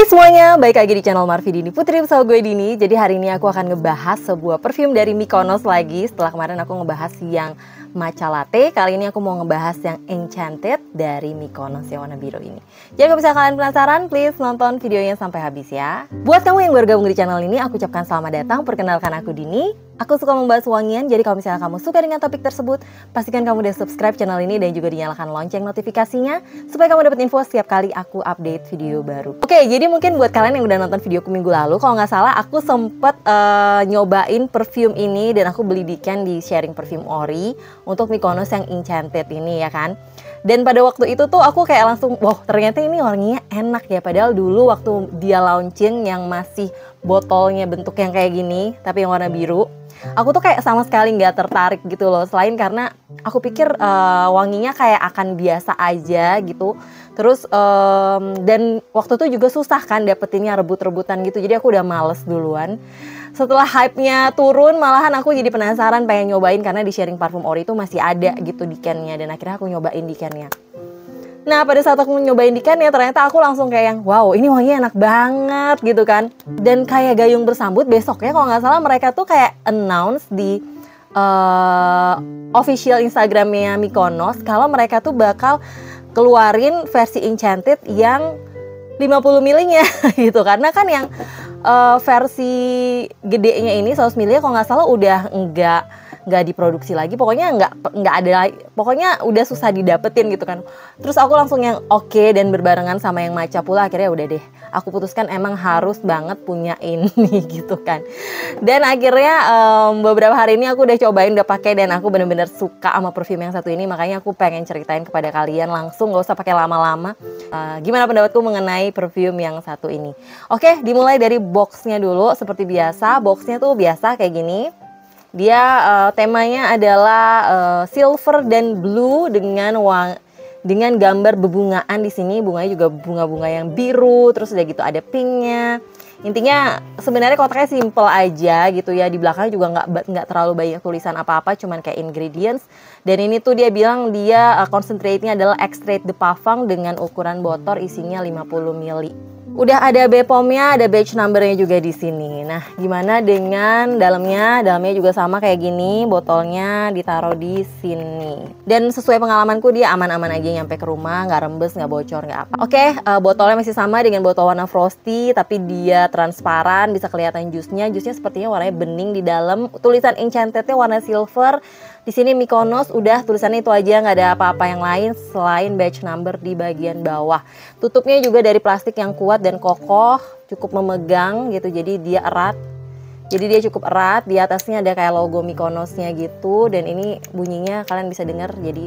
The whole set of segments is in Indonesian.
Semuanya, baik lagi di channel Marvi Dini Putri bersama gue Dini. Jadi hari ini aku akan ngebahas sebuah perfume dari Mykonos lagi. Setelah kemarin aku ngebahas yang matcha latte, kali ini aku mau ngebahas yang Enchanted dari Mykonos yang warna biru ini. Jadi kalau misalnya kalian penasaran, please nonton videonya sampai habis ya. Buat kamu yang baru gabung di channel ini, aku ucapkan selamat datang. Perkenalkan aku Dini. Aku suka membahas wangian, jadi kalau misalnya kamu suka dengan topik tersebut, pastikan kamu udah subscribe channel ini dan juga dinyalakan lonceng notifikasinya supaya kamu dapat info setiap kali aku update video baru. Oke, jadi mungkin buat kalian yang udah nonton videoku minggu lalu, kalau nggak salah aku sempet nyobain perfume ini dan aku beli di sharing perfume Ori untuk Mykonos yang Enchanted ini ya kan. Dan pada waktu itu tuh aku kayak langsung, wow ternyata ini wanginya enak ya. Padahal dulu waktu dia launching yang masih botolnya bentuk yang kayak gini, tapi yang warna biru, aku tuh kayak sama sekali nggak tertarik gitu loh. Selain karena aku pikir wanginya kayak akan biasa aja gitu. Terus dan waktu itu juga susah kan dapetinnya rebut-rebutan gitu. Jadi aku udah males duluan. Setelah hype-nya turun, malahan aku jadi penasaran pengen nyobain karena di sharing parfum Ori itu masih ada gitu di can-nya. Dan akhirnya aku nyobain di can-nya. Nah pada saat aku nyobain di can-nya ternyata aku langsung kayak yang wow ini wanginya enak banget gitu kan. Dan kayak gayung bersambut besoknya kalau nggak salah mereka tuh kayak announce di official Instagramnya Mykonos kalau mereka tuh bakal keluarin versi Enchanted yang 50 milinya gitu. Karena kan yang versi gedenya ini 100 mili kalau nggak salah udah nggak diproduksi lagi, pokoknya nggak ada, pokoknya udah susah didapetin gitu kan. Terus aku langsung yang oke, dan berbarengan sama yang matcha pula akhirnya udah deh aku putuskan emang harus banget punya ini gitu kan. Dan akhirnya beberapa hari ini aku udah cobain, udah pakai, dan aku bener-bener suka sama perfume yang satu ini. Makanya aku pengen ceritain kepada kalian langsung, gak usah pakai lama-lama, gimana pendapatku mengenai perfume yang satu ini. Oke, dimulai dari boxnya dulu. Seperti biasa, boxnya tuh biasa kayak gini. Dia temanya adalah silver dan blue dengan gambar bebungaan di sini. Bunganya juga bunga-bunga yang biru, terus udah gitu ada pinknya. Intinya sebenarnya kotaknya simple aja gitu ya. Di belakangnya juga nggak terlalu banyak tulisan apa-apa, cuman kayak ingredients. Dan ini tuh dia bilang dia concentrate-nya adalah extrait de parfum dengan ukuran botol isinya 50 ml. Udah ada BPOM-nya, ada batch number-nya juga di sini. Nah, gimana dengan dalamnya? Dalamnya juga sama kayak gini, botolnya ditaruh di sini. Dan sesuai pengalamanku dia aman-aman aja nyampe ke rumah, nggak rembes, nggak bocor, nggak apa. Oke, botolnya masih sama dengan botol warna frosty, tapi dia transparan, bisa kelihatan jusnya. Jusnya sepertinya warnanya bening di dalam. Tulisan Enchanted-nya warna silver. Di sini Mykonos udah tulisannya itu aja, nggak ada apa-apa yang lain selain batch number di bagian bawah. Tutupnya juga dari plastik yang kuat dan kokoh, cukup memegang gitu, jadi dia erat. Jadi dia cukup erat, di atasnya ada kayak logo Mykonosnya gitu, dan ini bunyinya kalian bisa dengar. Jadi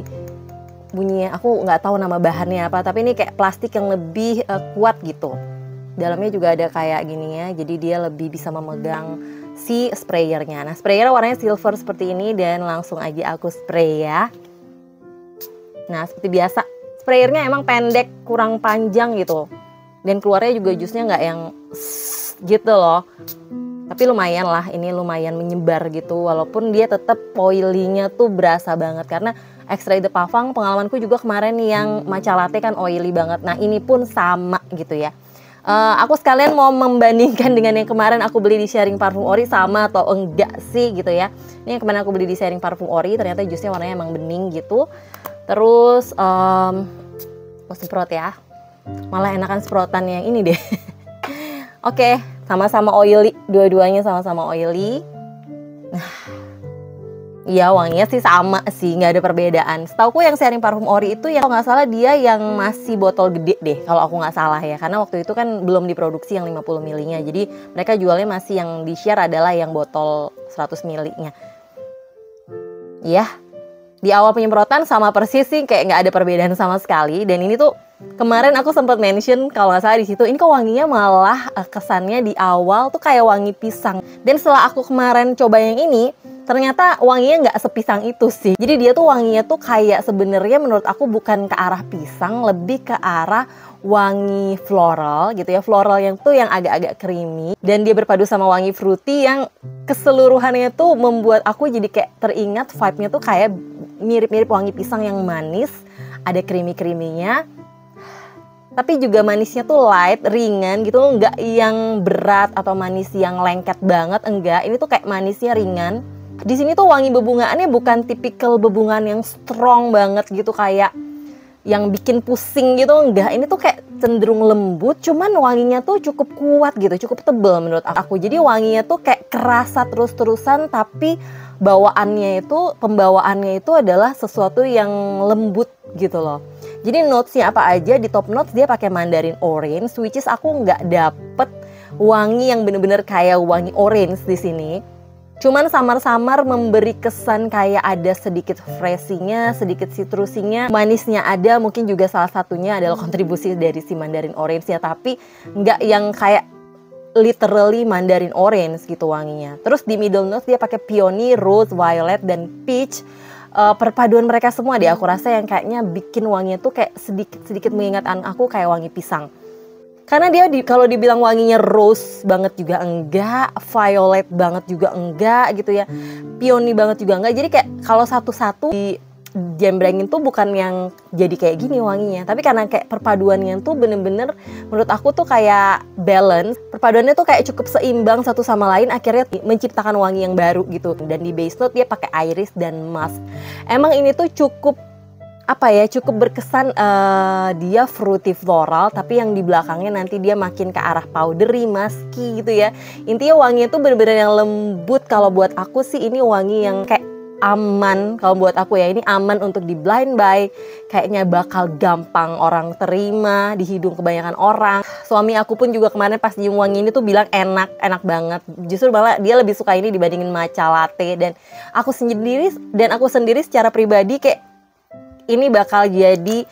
bunyinya aku nggak tahu nama bahannya apa, tapi ini kayak plastik yang lebih kuat gitu. Dalamnya juga ada kayak gininya, jadi dia lebih bisa memegang si sprayernya. Nah, sprayernya warnanya silver seperti ini, dan langsung aja aku spray ya. Nah, seperti biasa, sprayernya emang pendek, kurang panjang gitu. Dan keluarnya juga jusnya nggak yang gitu loh. Tapi lumayan lah, ini lumayan menyebar gitu. Walaupun dia tetap oily-nya tuh berasa banget. Karena extrait de parfum pengalamanku juga kemarin yang matcha latte kan oily banget. Nah, ini pun sama gitu ya. Aku sekalian mau membandingkan dengan yang kemarin aku beli di sharing parfum Ori sama atau enggak sih gitu ya. Ini yang kemarin aku beli di sharing parfum Ori, ternyata jusnya warnanya emang bening gitu. Terus aku semprot ya. Malah enakan semprotan yang ini deh. Oke, sama-sama oily, dua-duanya sama-sama oily. Nah, iya wanginya sih sama sih, nggak ada perbedaan. Setauku yang sharing parfum Ori itu yang kalau nggak salah dia yang masih botol gede deh, kalau aku nggak salah ya. Karena waktu itu kan belum diproduksi yang 50 milinya. Jadi mereka jualnya masih yang di share adalah yang botol 100 milinya. Iya, di awal penyemprotan sama persis sih, kayak nggak ada perbedaan sama sekali. Dan ini tuh kemarin aku sempat mention kalau nggak salah di situ, ini kok wanginya malah kesannya di awal tuh kayak wangi pisang. Dan setelah aku kemarin coba yang ini, ternyata wanginya nggak sepisang itu sih. Jadi dia tuh wanginya tuh kayak sebenarnya menurut aku bukan ke arah pisang, lebih ke arah wangi floral gitu ya. Floral yang tuh yang agak-agak creamy. Dan dia berpadu sama wangi fruity yang keseluruhannya tuh membuat aku jadi kayak teringat vibe-nya tuh kayak mirip-mirip wangi pisang yang manis. Ada creamy-creaminya. tapi juga manisnya tuh light, ringan gitu, nggak yang berat atau manis yang lengket banget, enggak. Ini tuh kayak manisnya ringan. Di sini tuh wangi bebungaannya bukan tipikal bebungaan yang strong banget gitu, kayak yang bikin pusing gitu, enggak. Ini tuh kayak cenderung lembut, cuman wanginya tuh cukup kuat gitu, cukup tebel menurut aku. Jadi wanginya tuh kayak kerasa terus-terusan, tapi pembawaannya itu adalah sesuatu yang lembut gitu loh. Jadi notesnya apa aja, di top notes dia pakai mandarin orange, which is aku nggak dapet wangi yang bener-bener kayak wangi orange di sini. Cuman samar-samar memberi kesan kayak ada sedikit freshy-nya, sedikit citrusinya, manisnya ada, mungkin juga salah satunya adalah kontribusi dari si mandarin orange ya, tapi nggak yang kayak literally mandarin orange gitu wanginya. Terus di middle notes dia pakai peony, rose, violet, dan peach. Perpaduan mereka semua deh aku rasa yang kayaknya bikin wanginya tuh kayak sedikit mengingatkan aku kayak wangi pisang. Karena dia kalau dibilang wanginya rose banget juga enggak, violet banget juga enggak gitu ya, peony banget juga enggak. Jadi kayak kalau satu-satu dijembrengin tuh bukan yang jadi kayak gini wanginya, tapi karena kayak perpaduannya tuh bener-bener menurut aku tuh kayak balance. Perpaduannya tuh kayak cukup seimbang satu sama lain, akhirnya menciptakan wangi yang baru gitu. Dan di base note dia pakai iris dan musk. Emang ini tuh cukup berkesan, dia fruity floral, tapi yang di belakangnya nanti dia makin ke arah powdery, musky gitu ya. Intinya wanginya tuh bener-bener yang lembut. Kalau buat aku sih ini wangi yang kayak aman. Kalau buat aku ya ini aman untuk di blind buy, kayaknya bakal gampang orang terima di hidung kebanyakan orang. Suami aku pun juga kemarin pas nyium wangi ini tuh bilang enak banget. Justru malah dia lebih suka ini dibandingin matcha latte. Dan aku sendiri secara pribadi kayak ini bakal jadi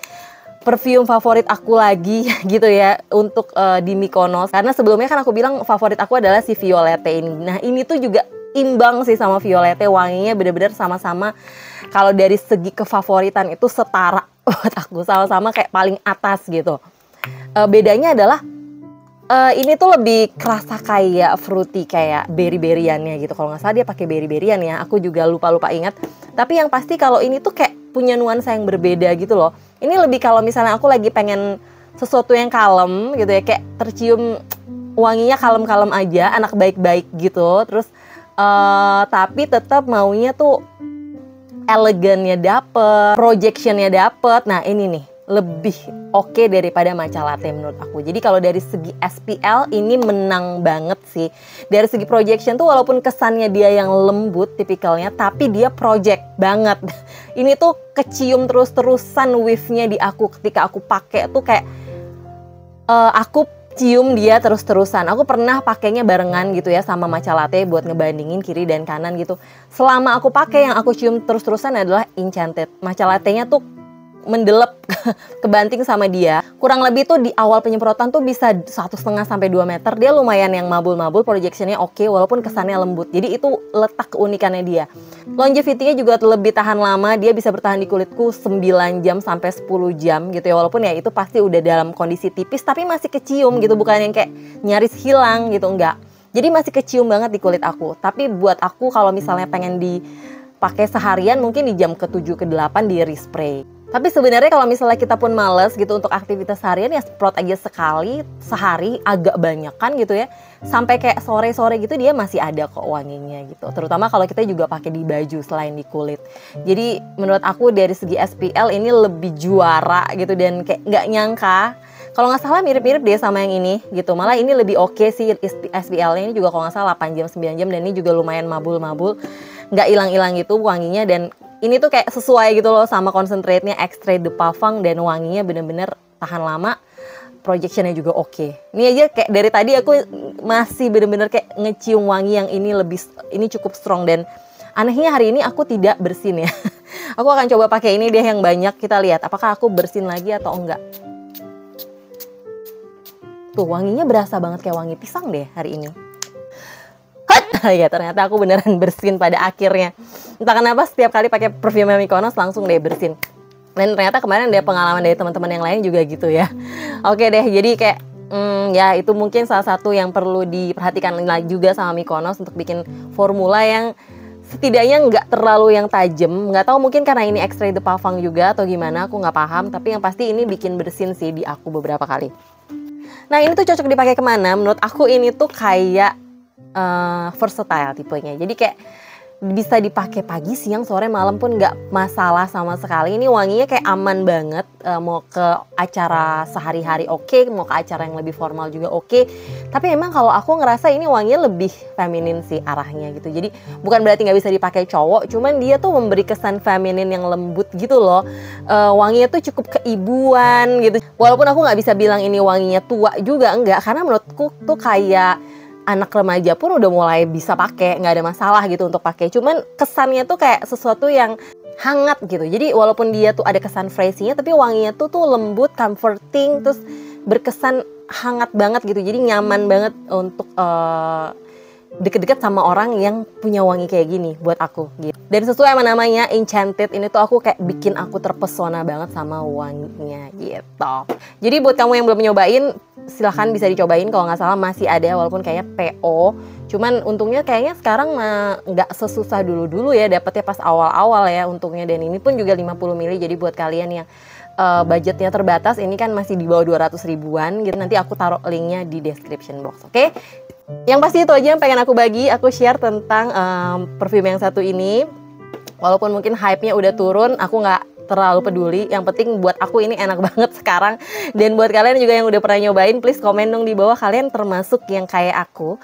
perfume favorit aku lagi gitu ya untuk di Mykonos. Karena sebelumnya kan aku bilang favorit aku adalah si Violette ini. Nah ini tuh juga imbang sih sama Violette, wanginya bener-bener sama-sama. Kalau dari segi kefavoritan itu setara buat aku, sama-sama kayak paling atas gitu. Bedanya adalah ini tuh lebih kerasa kayak fruity, kayak berry-berryannya gitu. Kalau nggak salah dia pakai berry-berryan ya, aku juga lupa ingat. Tapi yang pasti kalau ini tuh kayak punya nuansa yang berbeda gitu loh. Ini lebih kalau misalnya aku lagi pengen sesuatu yang kalem gitu ya, kayak tercium wanginya kalem-kalem aja, anak baik-baik gitu. Terus tapi tetap maunya tuh elegannya dapet, projectionnya dapet. Nah ini nih lebih oke daripada matcha latte menurut aku. Jadi kalau dari segi SPL ini menang banget sih. Dari segi projection tuh walaupun kesannya dia yang lembut tipikalnya, tapi dia project banget. Ini tuh kecium terus-terusan wave-nya di aku ketika aku pakai tuh kayak aku cium dia terus-terusan. Aku pernah pakainya barengan gitu ya sama matcha latte buat ngebandingin kiri dan kanan gitu. Selama aku pakai yang aku cium terus-terusan adalah Enchanted. Matcha latte-nya tuh mendelep kebanting sama dia. Kurang lebih tuh di awal penyemprotan tuh bisa 1,5 sampai 2 meter. Dia lumayan yang mabul-mabul, projectionnya oke, walaupun kesannya lembut. Jadi itu letak keunikannya dia. Longevity-nya juga lebih tahan lama. Dia bisa bertahan di kulitku 9 jam sampai 10 jam gitu ya. Walaupun ya itu pasti udah dalam kondisi tipis, tapi masih kecium gitu. Bukan yang kayak nyaris hilang gitu, enggak. Jadi masih kecium banget di kulit aku. Tapi buat aku kalau misalnya pengen dipakai seharian, mungkin di jam ke-7 ke-8 di respray. Tapi sebenarnya kalau misalnya kita pun males gitu untuk aktivitas harian ya semprot aja sekali sehari, agak banyakan gitu ya. Sampai kayak sore-sore gitu dia masih ada kok wanginya gitu. Terutama kalau kita juga pakai di baju selain di kulit. Jadi menurut aku dari segi SPL ini lebih juara gitu, dan kayak nggak nyangka. Kalau nggak salah mirip-mirip deh sama yang ini gitu. Malah ini lebih oke sih SPL-nya, ini juga kalau nggak salah 8 jam 9 jam, dan ini juga lumayan mabul-mabul. Nggak hilang-hilang gitu wanginya, dan ini tuh kayak sesuai gitu loh sama concentrate-nya Extrait de Parfum, dan wanginya bener-bener tahan lama, projectionnya juga oke. Ini aja kayak dari tadi aku masih bener-bener kayak ngecium wangi yang ini cukup strong, dan anehnya hari ini aku tidak bersin ya. Aku akan coba pakai ini deh yang banyak, kita lihat apakah aku bersin lagi atau enggak. Tuh wanginya berasa banget kayak wangi pisang deh hari ini. Ya ternyata aku beneran bersin pada akhirnya. Entah kenapa setiap kali pakai perfume Mykonos langsung deh bersin. Dan ternyata kemarin ada pengalaman dari teman-teman yang lain juga gitu ya. Oke deh, jadi kayak ya itu mungkin salah satu yang perlu diperhatikan juga sama Mykonos untuk bikin formula yang setidaknya nggak terlalu yang tajam. Nggak tahu mungkin karena ini extrait de parfum juga atau gimana, aku nggak paham. Tapi yang pasti ini bikin bersin sih di aku beberapa kali. Nah ini tuh cocok dipakai kemana? Menurut aku ini tuh kayak versatile tipenya. Jadi kayak bisa dipakai pagi, siang, sore, malam pun nggak masalah sama sekali. Ini wanginya kayak aman banget, mau ke acara sehari-hari oke, mau ke acara yang lebih formal juga oke. Tapi emang kalau aku ngerasa ini wanginya lebih feminin sih arahnya gitu. Jadi bukan berarti nggak bisa dipakai cowok, cuman dia tuh memberi kesan feminin yang lembut gitu loh. Wanginya tuh cukup keibuan gitu. Walaupun aku nggak bisa bilang ini wanginya tua juga, enggak. Karena menurutku tuh kayak anak remaja pun udah mulai bisa pakai, nggak ada masalah gitu untuk pakai. Cuman kesannya tuh kayak sesuatu yang hangat gitu. Jadi walaupun dia tuh ada kesan freshy-nya, tapi wanginya tuh lembut, comforting, terus berkesan hangat banget gitu. Jadi nyaman banget untuk deket-deket sama orang yang punya wangi kayak gini buat aku gitu. Dan sesuai sama namanya Enchanted, ini tuh aku kayak bikin aku terpesona banget sama wanginya gitu. Jadi buat kamu yang belum nyobain, silahkan bisa dicobain, kalau nggak salah masih ada walaupun kayaknya PO. Cuman untungnya kayaknya sekarang nggak sesusah dulu-dulu ya, dapetnya pas awal-awal ya untungnya. Dan ini pun juga 50 ml, jadi buat kalian yang budgetnya terbatas, ini kan masih di bawah 200 ribuan gitu. Nanti aku taruh linknya di description box, oke? Yang pasti itu aja yang pengen aku bagi, aku share tentang perfume yang satu ini. Walaupun mungkin hype-nya udah turun, aku nggak terlalu peduli. Yang penting buat aku ini enak banget sekarang. Dan buat kalian juga yang udah pernah nyobain, please komen dong di bawah kalian termasuk yang kayak aku,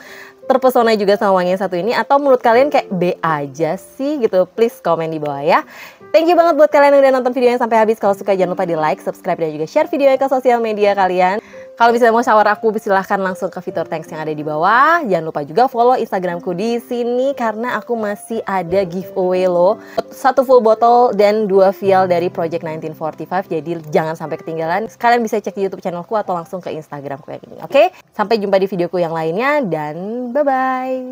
terpesona juga sama wangi yang satu ini, atau menurut kalian kayak B aja sih gitu. Please komen di bawah ya. Thank you banget buat kalian yang udah nonton videonya sampai habis. Kalau suka jangan lupa di like, subscribe, dan juga share videonya ke sosial media kalian. Kalau misalnya mau shower aku, silahkan langsung ke fitur thanks yang ada di bawah. Jangan lupa juga follow Instagramku di sini karena aku masih ada giveaway loh. 1 full botol dan 2 vial dari Project 1945. Jadi jangan sampai ketinggalan. Kalian bisa cek di YouTube channelku atau langsung ke Instagramku yang ini. Oke? Sampai jumpa di videoku yang lainnya dan bye-bye.